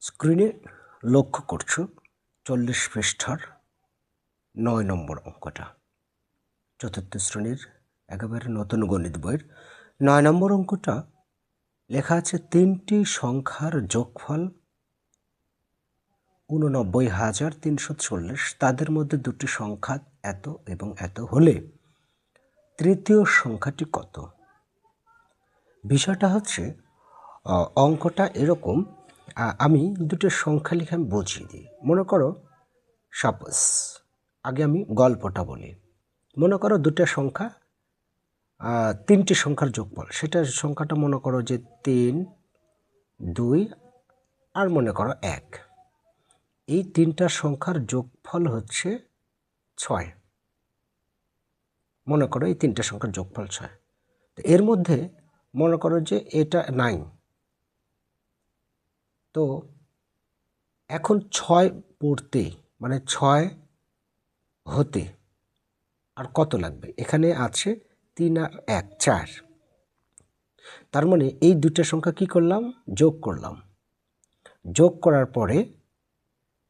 স্ক্রিনে লক্ষ্য করছো 40 পৃষ্ঠার 9 নম্বর অঙ্কটা। চতুর্থ শ্রেণীর একেবারে নতুন গণিত বইয়ের 9 নম্বর অঙ্কটা লেখা আছে 3টি সংখ্যার যোগফল 89,340। তাদের মধ্যে দুটি সংখ্যা এত এবং এত হলে তৃতীয় সংখ্যাটি কত? বিষয়টা হচ্ছে অঙ্কটা এরকম, আমি দুটো সংখ্যা লিখে আমি বুঝিয়ে দিই। মনে করো সাপোজ আগে আমি গল্পটা বলি। মনে করো দুটো সংখ্যা, 3টি সংখ্যার যোগফল, সেটার সংখ্যাটা মনে করো যে 3, 2 আর মনে করো 1। এই 3টা সংখ্যার যোগফল হচ্ছে 6। মনে করো এই 3টা সংখ্যার যোগফল 6। তো এর মধ্যে মনে করো যে এটা 9। তো এখন 6 পড়তে মানে 6 হতে আর কত লাগবে? এখানে আছে 3 আর 1 4। তার মানে এই দুটো সংখ্যা কি করলাম? যোগ করলাম। যোগ করার পরে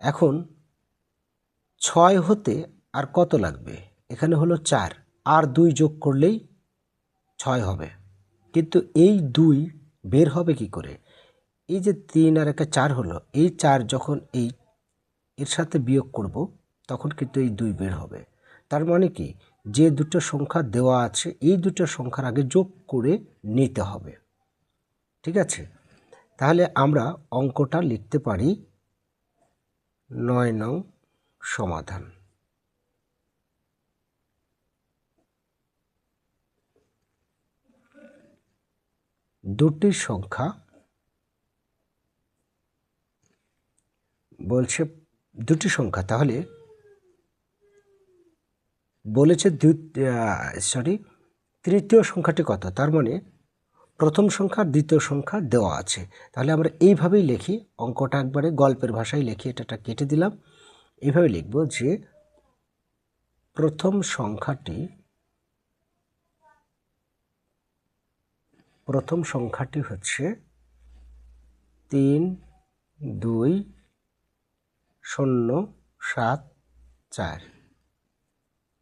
এখন 6 হতে আর কত লাগবে? এখানে হলো 4, আর 2 যোগ করলেই 6 হবে। কিন্তু এই 2 বের হবে কি করে? এই যে 3 আর 1 4 হলো, এই 4 যখন এর সাথে বিয়োগ করব তখন কিন্তু এই 2 বের হবে। তার মানে কি, যে দুটো সংখ্যা দেওয়া আছে এই দুটো সংখ্যার আগে যোগ করে নিতে হবে। ঠিক আছে? তাহলে আমরা অঙ্কটা লিখতে পারি 9 নং সমাধান। দুটি সংখ্যা বলছে, দুটি সংখ্যা, তাহলে বলেছে তৃতীয় সংখ্যাটি কত? তার মানে প্রথম সংখ্যা দ্বিতীয় সংখ্যা দেওয়া আছে। তাহলে আমরা এইভাবেই লিখি, অঙ্কটা একবারে গল্পের ভাষায় লিখি। এটা কেটে দিলাম। এইভাবে লিখব যে প্রথম সংখ্যাটি হচ্ছে 3, 2, 0, 7, 4।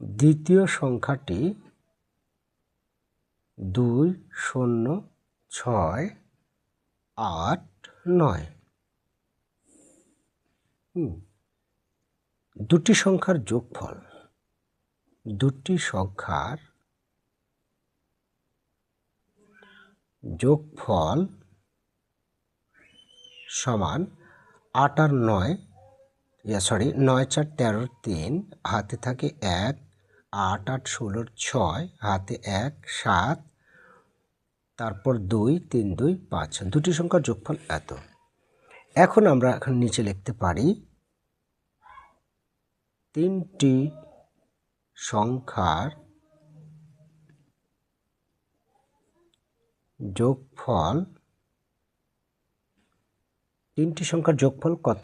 দ্বিতীয় সংখ্যাটি 2, 0, 6, 8, 9। দুটি সংখ্যার যোগফল, দুটি সংখ্যার যোগফল সমান 8 আর 9, 9 4 13 3, হাতে থাকে 1, 8 8 16 6, হাতে 1 7, তারপর 2 3 2 5। দুটি সংখ্যার যোগফল এত। এখন আমরা নিচে লিখতে পারি 3টি সংখ্যার যোগফল, 3টি সংখ্যার যোগফল কত?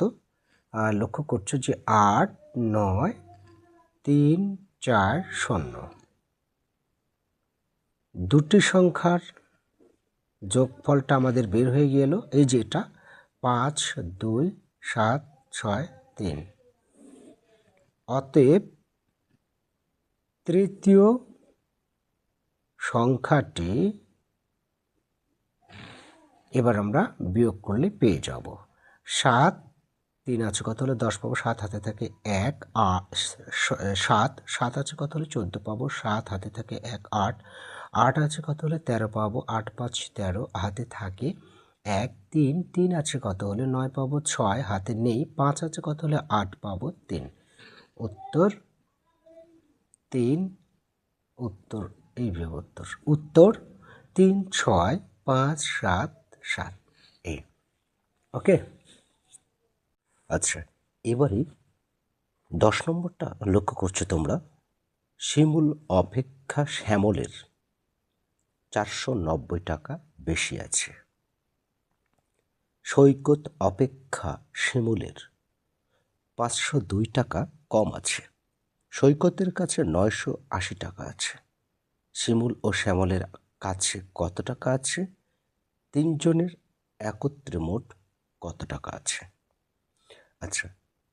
লক্ষ্য করছো যে 8 9 3 4 0। দুটি সংখ্যার যোগফলটা আমাদের বের হয়ে গেল, এই যে এটা 5 2 7 6 3। অতএব তৃতীয় সংখ্যাটি এবার আমরা বিয়োগ করলে পেয়ে যাব 7। 3 আছে কত হলে 10 পাবো, 7 হাতে থাকে 1, 7 7 আছে কত হলে 14 পাবো, 7 হাতে থাকে 1 8, 8 আছে কত হলে 13 পাবো, 8 5 13, হাতে থাকে 1 3, 3 আছে কত হলে 9 পাবো, 6 হাতে নেই, 5 আছে কত হলে 8 পাবো 3। উত্তর 3, উত্তর এইভাবে উত্তর 3 6 5 7 7 এই। ওকে, আচ্ছা এবারে 10 নম্বরটা লক্ষ্য করছো তোমরা। শিমুল অপেক্ষা শ্যামলের 490 টাকা বেশি আছে। সৈকত অপেক্ষা শিমুলের 502 টাকা কম আছে। সৈকতের কাছে 980 টাকা আছে। শিমুল ও শ্যামলের কাছে কত টাকা আছে? তিনজনের একত্রে মোট কত টাকা আছে? আচ্ছা,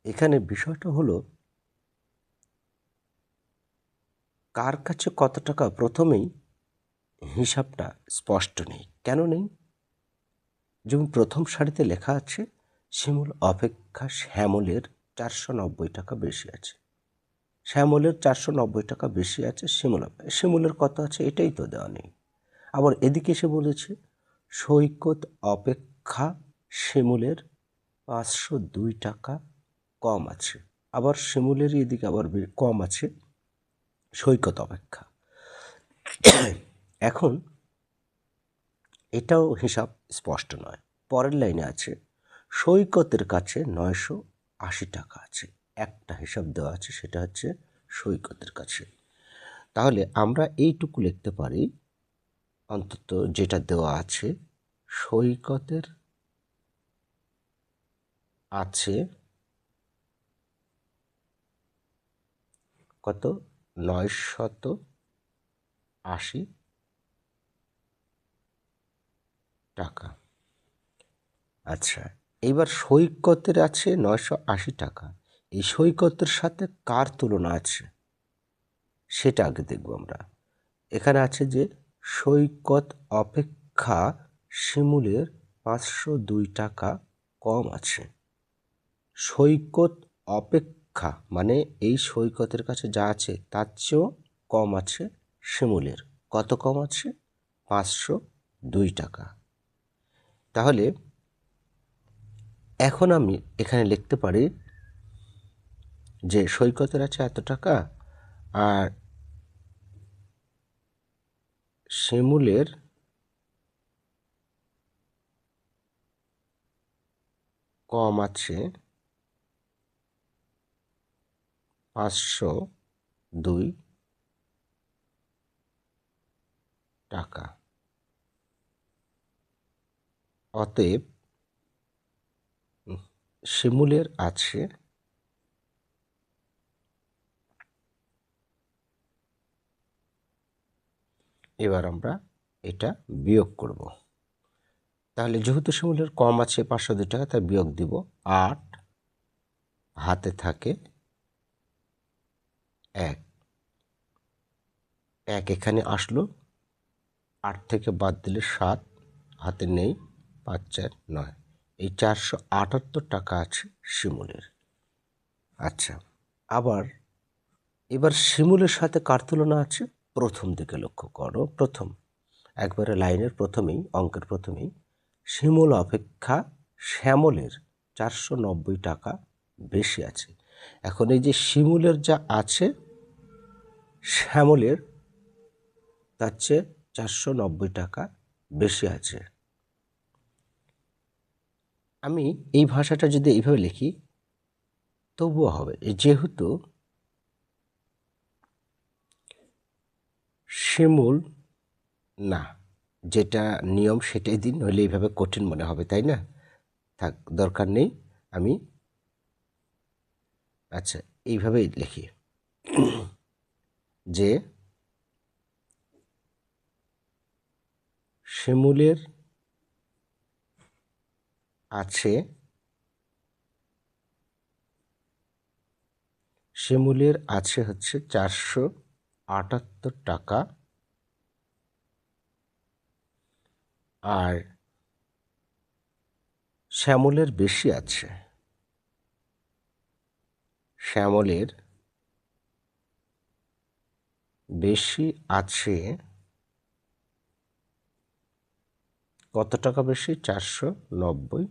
এখানে বিষয়টা হলো কার কাছে কত টাকা প্রথমেই হিসাবটা স্পষ্ট নেই। কেন নেই? যেমন প্রথম সারিতে লেখা আছে শিমুল অপেক্ষা শ্যামলের 490 টাকা বেশি আছে। শ্যামলের 490 টাকা বেশি আছে শিমুলের কত আছে এটাই তো দেওয়া নেই। আবার এদিকে এসে বলেছে সৈকত অপেক্ষা শিমুলের 502 টাকা কম আছে। আবার শিমুলের এদিকে আবার কম আছে সৈকত অপেক্ষা। এখন এটাও হিসাব স্পষ্ট নয়। পরের লাইনে আছে সৈকতের কাছে 980 টাকা আছে। একটা হিসাব দেওয়া আছে, সেটা হচ্ছে সৈকতের কাছে। তাহলে আমরা এইটুকু লিখতে পারি, অন্তত যেটা দেওয়া আছে, সৈকতের আছে কত? 980 টাকা। আচ্ছা, এইবার সৈকতের আছে 980 টাকা। এই সৈকতের সাথে কার তুলনা আছে সেটা আগে দেখব আমরা। এখানে আছে যে সৈকত অপেক্ষা শিমুলের 502 টাকা কম আছে। সৈকত অপেক্ষা মানে এই সৈকতের কাছে যা আছে তার চেয়েও কম আছে শিমুলের। কত কম আছে? 502 টাকা। তাহলে এখন আমি এখানে লিখতে পারি যে সৈকতের আছে এত টাকা আর শিমুলের কম আছে 502 টাকা। অতএব শিমুলের আছে এবার আমরা এটা বিয়োগ করব। তাহলে যেহেতু শিমুলের কম আছে 502 টাকা, তাই বিয়োগ দিব। 8 হাতে থাকে 1, 1 এখানে আসলো, 8 থেকে বাদ দিলে 7 হাতে নেই, 5 4 9, এই 478 টাকা আছে শিমুলের। আচ্ছা, আবার এবার শিমুলের সাথে কার তুলনা আছে? প্রথম দিকে লক্ষ্য করো, প্রথম একবারে লাইনের প্রথমেই, অঙ্কের প্রথমেই শিমুল অপেক্ষা শ্যামলের 490 টাকা বেশি আছে। এখন এই যে শিমুলের যা আছে শ্যামলের তার চেয়ে 490 টাকা বেশি আছে। আমি এই ভাষাটা যদি এইভাবে লিখি তবুও হবে, যেহেতু শিমুল না, যেটা নিয়ম সেটাই দিন, নইলে এইভাবে কঠিন মনে হবে, তাই না? থাক, দরকার নেই। আমি আচ্ছা এইভাবেই লিখি যে শিমুলের আছে হচ্ছে 478 টাকা আর শ্যামলের বেশি আছে। শ্যামলের বেশি আছে কত টাকা বেশি? 490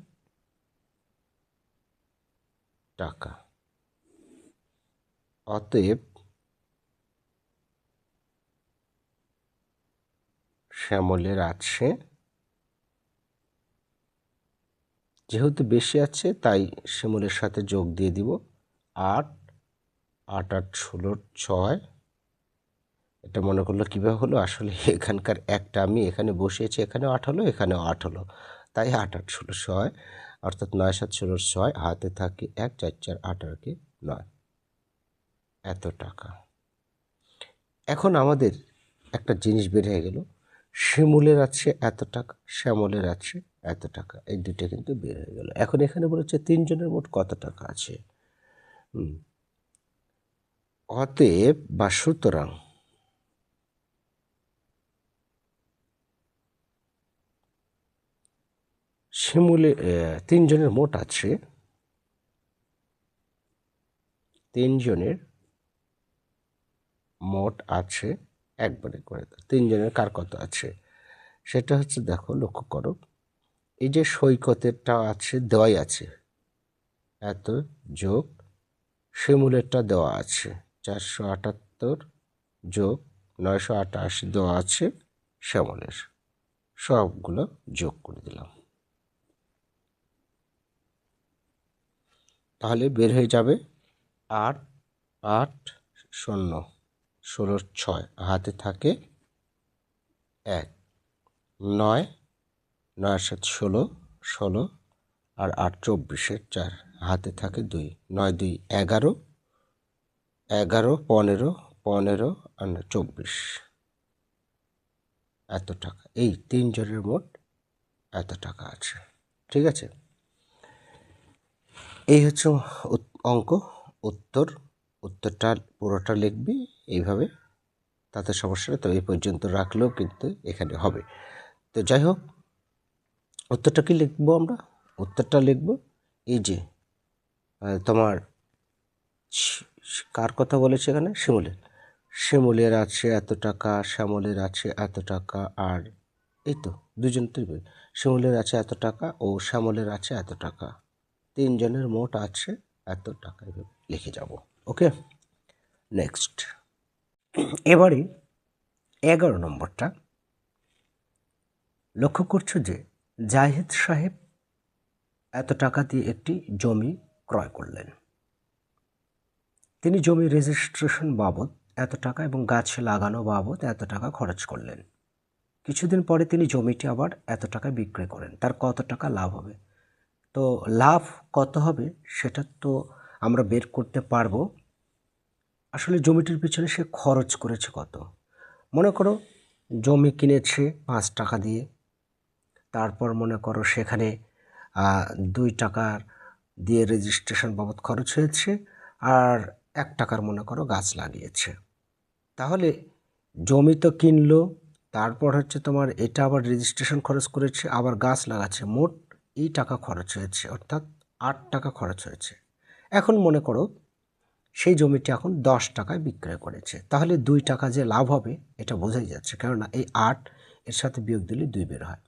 টাকা। অতএব শ্যামলের আছে, যেহেতু বেশি আছে তাই শিমুলের সাথে যোগ দিয়ে দিব 8, 8 8 16 6। এটা মনে করলো কীভাবে হলো? আসলে এখানকার একটা আমি এখানে বসিয়েছি, এখানেও 8 হলো, এখানেও 8 হলো, তাই 8 8 16 6, অর্থাৎ 9 7 16 6, হাতে থাকে 1 4 4 8 আর কি 9, এত টাকা। এখন আমাদের একটা জিনিস বের হয়ে গেল, শিমুলের আছে এত টাকা, শ্যামলের আছে এত টাকা, এই দুইটা কিন্তু বের হয়ে গেল। এখন এখানে বলেছে 3 জনের মোট কত টাকা আছে। অতএব বা সুতরাং শিমুলে 3 জনের মোট আছে, 3 জনের মোট আছে, একবারে করে দাও। 3 জনের কার কত আছে সেটা হচ্ছে, দেখো লক্ষ্য করো, এই যে সৈকতেরটা আছে দেওয়াই আছে এত, যোগ শিমুলেরটা দেওয়া আছে 478 যোগ 988 দেওয়া আছে শ্যামলের, সবগুলো যোগ করে দিলাম। তাহলে বের হয়ে যাবে 8 8 0 16 6, হাতে থাকে 1, 9 9 7 16 16 আর 8 24 4, হাতে থাকে 2, 9 2 11 11 15 15 আর 24, এত টাকা। এই 3 জনের মোট এত টাকা আছে। ঠিক আছে, এই হচ্ছে অঙ্ক। উত্তরটা পুরোটা লিখবি এইভাবে, তাতে সমস্যা নেই। তো এই পর্যন্ত রাখলেও কিন্তু এখানে হবে। তো যাই হোক, উত্তরটা কি লিখবো আমরা? উত্তরটা লিখব এই যে তোমার কার কথা বলেছে এখানে, শিমুলের আছে এত টাকা, শ্যামলের আছে এত টাকা, আর এই তো দুজন তুলবে, শিমুলের আছে এত টাকা ও শ্যামলের আছে এত টাকা, 3 জনের মোট আছে এত টাকা, লিখে যাব। ওকে, নেক্সট। এবারে 11 নম্বরটা লক্ষ্য করছো যে জাহিদ সাহেব এত টাকা দিয়ে একটি জমি ক্রয় করলেন। তিনি জমি রেজিস্ট্রেশন বাবদ এত টাকা এবং গাছ লাগানো বাবদ এত টাকা খরচ করলেন। কিছুদিন পরে তিনি জমিটি আবার এত টাকা বিক্রি করেন। তার কত টাকা লাভ হবে? তো লাভ কত হবে সেটা তো আমরা বের করতে পারবো। আসলে জমিটির পিছনে সে খরচ করেছে কত। মনে করো জমি কিনেছে 5 টাকা দিয়ে, তারপর মনে করো সেখানে 2 টাকার দিয়ে রেজিস্ট্রেশন বাবদ খরচ হয়েছে, আর 1 টাকার মনে করো গাছ লাগিয়েছে। তাহলে জমি তো কিনলো, তারপর হচ্ছে তোমার এটা আবার রেজিস্ট্রেশন খরচ করেছে, আবার গাছ লাগাচ্ছে, মোট এই টাকা খরচ হয়েছে, অর্থাৎ 8 টাকা খরচ হয়েছে। এখন মনে করো সেই জমিটি এখন 10 টাকায় বিক্রয় করেছে, তাহলে 2 টাকা যে লাভ হবে এটা বোঝাই যাচ্ছে, কেননা এই 8 এর সাথে বিয়োগ দিলে 2 বের হয়।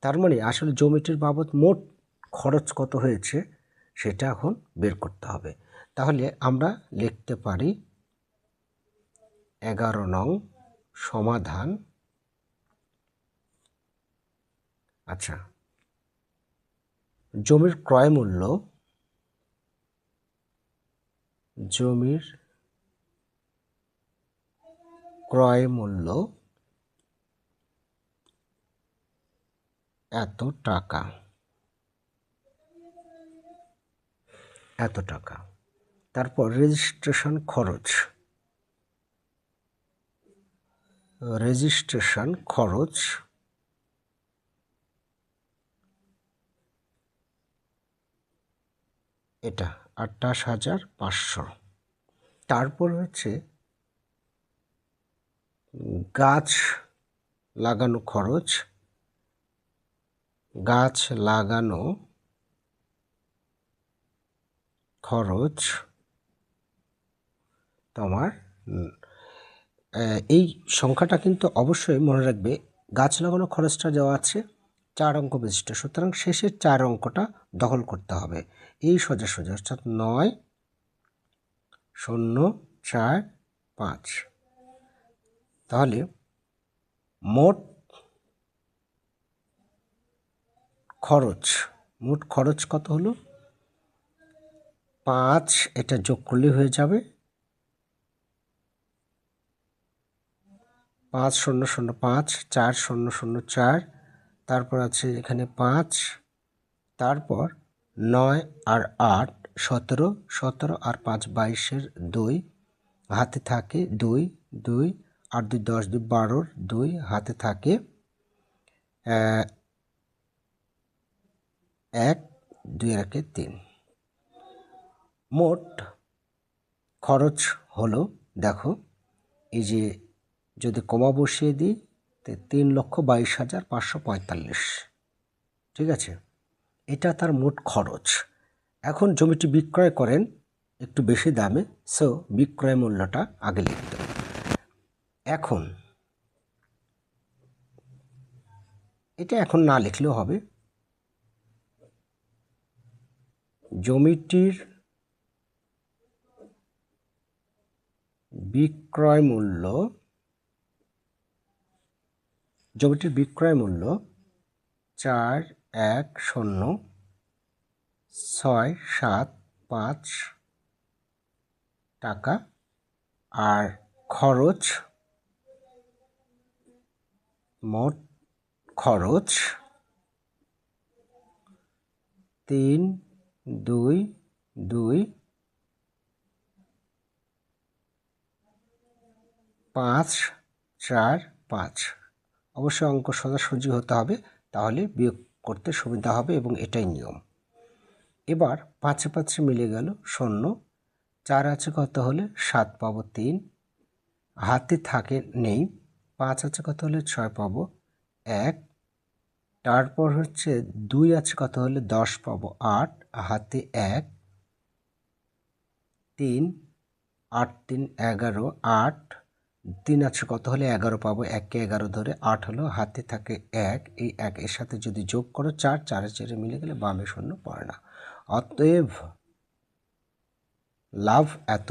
তার মানে আসলে জমিটির বাবদ মোট খরচ কত হয়েছে সেটা এখন বের করতে হবে। তাহলে আমরা লিখতে পারি 11 নং সমাধান। আচ্ছা, জমির ক্রয় মূল্য, জমির ক্রয় মূল্য এত টাকা, এত টাকা। তারপর রেজিস্ট্রেশন খরচ, রেজিস্ট্রেশন খরচ এটা 28,500। তারপর হচ্ছে গাছ লাগানো খরচ, গাছ লাগানো খরচ তোমার এই সংখ্যাটা কিন্তু অবশ্যই মনে রাখবে, গাছ লাগানো খরচটা দেওয়া আছে 4 অঙ্ক বিশিষ্ট, সুতরাং শেষের 4 অঙ্কটা দখল করতে হবে। এই সোজাসুজি, অর্থাৎ 9 0 4 5। তাহলে মোট খরচ কত হলো? 5, এটা যোগ করলে হয়ে যাবে 5 0 0 5 4 0 0 4, তারপর আছে এখানে 5, তারপর 9 আর 8 17, 17 আর 5 22-এর 2, হাতে থাকে 2 2 আর 2 10 2 12-র 2, হাতে থাকে 1 2 একে 3। মোট খরচ হলো, দেখো এই যে যদি কমা বসিয়ে দিই 3,22,545, ঠিক আছে, এটা তার মোট খরচ। এখন জমিটি বিক্রয় করেন একটু বেশি দামে, সো বিক্রয় মূল্যটা আগে লিখতে হবে। এখন এটা এখন না লিখলেও হবে। জমিটির বিক্রয় মূল্য 4,10,675 টাকা, আর খরচ, মোট খরচ 3,2,2,5,4,5। অবশ্যই অঙ্ক সোজাসুজি হতে হবে, তাহলে বিয়োগ করতে সুবিধা হবে এবং এটাই নিয়ম। এবার 5 5 মিলে গেল 0, 4 আছে কত হলে 7 পাবো 3, হাতে থাকে নেই, 5 আছে কত হলে 6 পাবো 1, তারপর হচ্ছে 2 আছে কত হলে 10 পাবো 8, হাতে 1, 3 8 3 11, 8 3 আছে কত হলে 11 পাবো, 1কে 11 ধরে 8 হলো, হাতে থাকে 1, এই 1 এর সাথে যদি যোগ করো 4, 4 4 মিলে গেলে বামে 0 পড়ে না। অতএব লাভ এত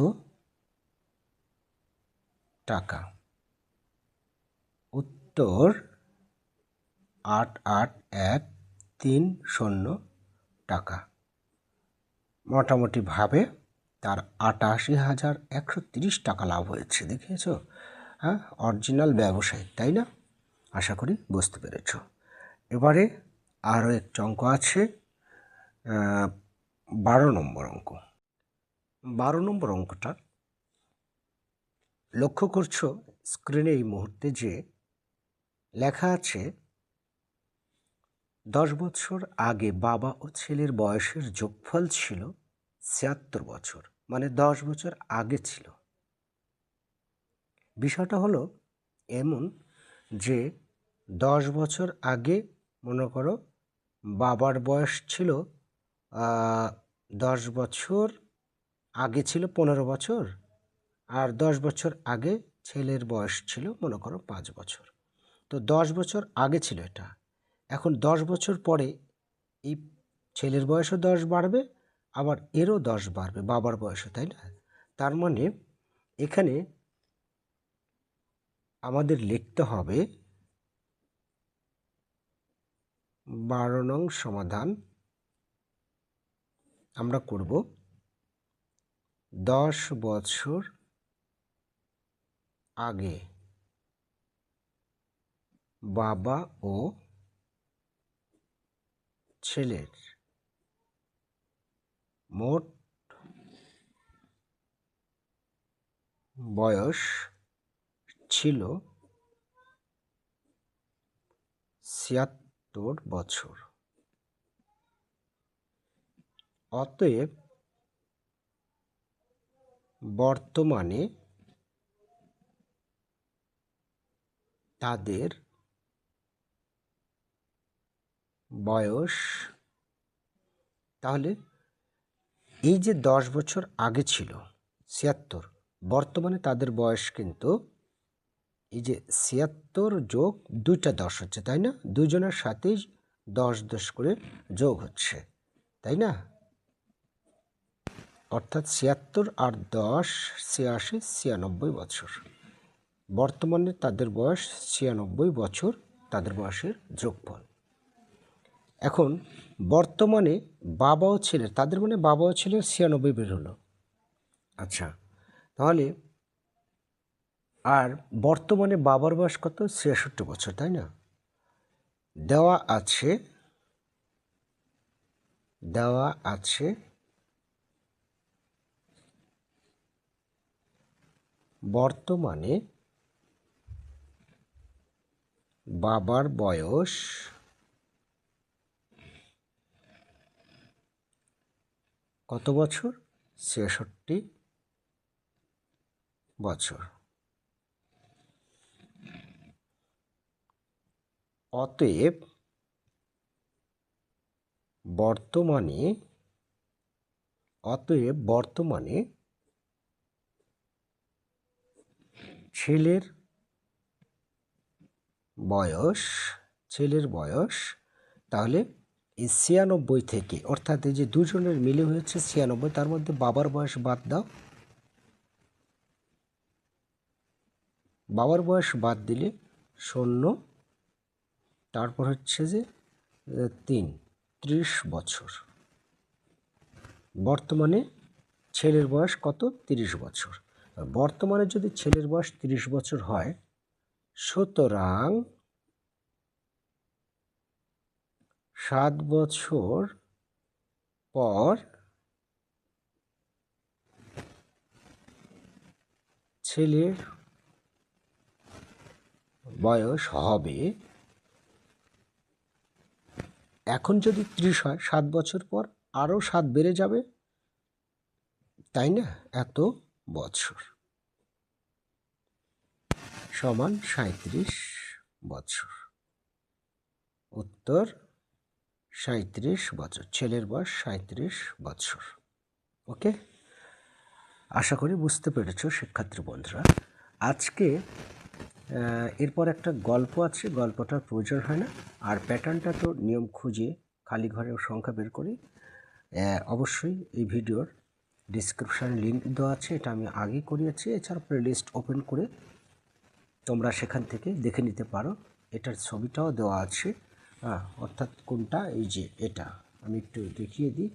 টাকা। উত্তর 8,8,1,3,0 টাকা। মোটামুটিভাবে তার 88,130 টাকা লাভ হয়েছে, দেখিয়েছ? হ্যাঁ, অরিজিনাল ব্যবসায়ী, তাই না? আশা করি বুঝতে পেরেছ। এবারে আরও একটি অঙ্ক আছে, 12 নম্বর অঙ্ক। 12 নম্বর অঙ্কটা লক্ষ্য করছো স্ক্রিনে এই মুহূর্তে যে লেখা আছে 10 বছর আগে বাবা ও ছেলের বয়সের যোগফল ছিল 76 বছর, মানে 10 বছর আগে ছিল। বিষয়টা হলো এমন যে 10 বছর আগে মনে করো বাবার বয়স ছিল 10 বছর আগে ছিল 15 বছর, আর 10 বছর আগে ছেলের বয়স ছিল মনে করো 5 বছর। তো 10 বছর আগে ছিল এটা। এখন 10 বছর পরে এই ছেলের বয়সও 10 বাড়বে, আবার এরও 10 বাড়বে, বাবার বয়সও, তাই না? তার মানে এখানে আমাদের লিখতে হবে 12 নং সমাধান আমরা করব 10 বছর আগে বাবা ও ছেলের মোট বয়স ছিল 76 বছর। অতএব বর্তমানে তাদের বয়স, তাহলে এই যে 10 বছর আগে ছিল 76, বর্তমানে তাদের বয়স কিন্তু এই যে 76 যোগ 2টা 10 হচ্ছে, তাই না? দুজনের সাথেই 10 10 করে যোগ হচ্ছে, তাই না? অর্থাৎ 76 আর 10 86, 96 বছর। বর্তমানে তাদের বয়স 96 বছর, তাদের বয়সের যোগফল। এখন বর্তমানে বাবা ও ছেলের, তাদের মানে বাবা ও ছেলের 96 বের হলো। আচ্ছা, তাহলে আর বর্তমানে বাবার বয়স কত? 66 বছর, তাই না? দেওয়া আছে বর্তমানে বাবার বয়স কত বছর? 66 বছর। অতএব বর্তমানে ছেলের বয়স তাহলে এই 96 থেকে, অর্থাৎ এই যে দুজনের মিলে হয়েছে 96, তার মধ্যে বাবার বয়স বাদ দাও, বাবার বয়স বাদ দিলে 0, তারপর হচ্ছে যে 30 বছর। বর্তমানে ছেলের বয়স কত? 30 বছর। বর্তমানে যদি ছেলের বয়স 30 বছর হয়, সুতরাং 7 বছর পর ছেলের বয়স হবে, এখন যদি 30 হয়, 7 বছর পর আরও 7 বেড়ে যাবে, তাই না? এত বছর সমান 37 বছর। উত্তর 37 বছর। ছেলের বয়স 37 বছর। ওকে, আশা করি বুঝতে পেরেছো শিক্ষার্থী বন্ধুরা। আজকে এরপর একটা গল্প আছে, গল্পটার প্রয়োজন হয় না। আর প্যাটার্নটা তো নিয়ম খুঁজে খালি ঘরের সংখ্যা বের করি। অবশ্যই এই ভিডিওর ডিসক্রিপশানে লিঙ্ক দেওয়া আছে, এটা আমি আগেই করিয়েছি। এছাড়া প্লেলিস্ট ওপেন করে তোমরা সেখান থেকে দেখে নিতে পারো। এটার ছবিটাও দেওয়া আছে, অর্থাৎ কোনটা, এই যে এটা আমি একটু দেখিয়ে দিই,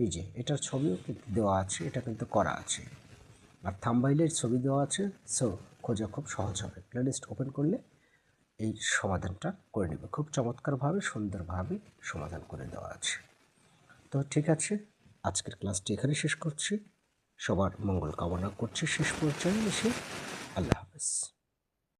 এই যে এটার ছবিও দেওয়া আছে, এটা কিন্তু করা আছে, আর থাম্বনেইলের ছবি দেওয়া আছে। সো খোঁজা খুব সহজ হবে। প্লেলিস্ট ওপেন করলে এই সমাধানটা করে নেবে, খুব চমৎকারভাবে সুন্দরভাবে সমাধান করে দেওয়া আছে। তো ঠিক আছে, আজকের ক্লাসটি এখানে শেষ করছি। সবার মঙ্গল কামনা করছি শেষ পর্যায়ে এসে। আল্লাহ হাফেজ।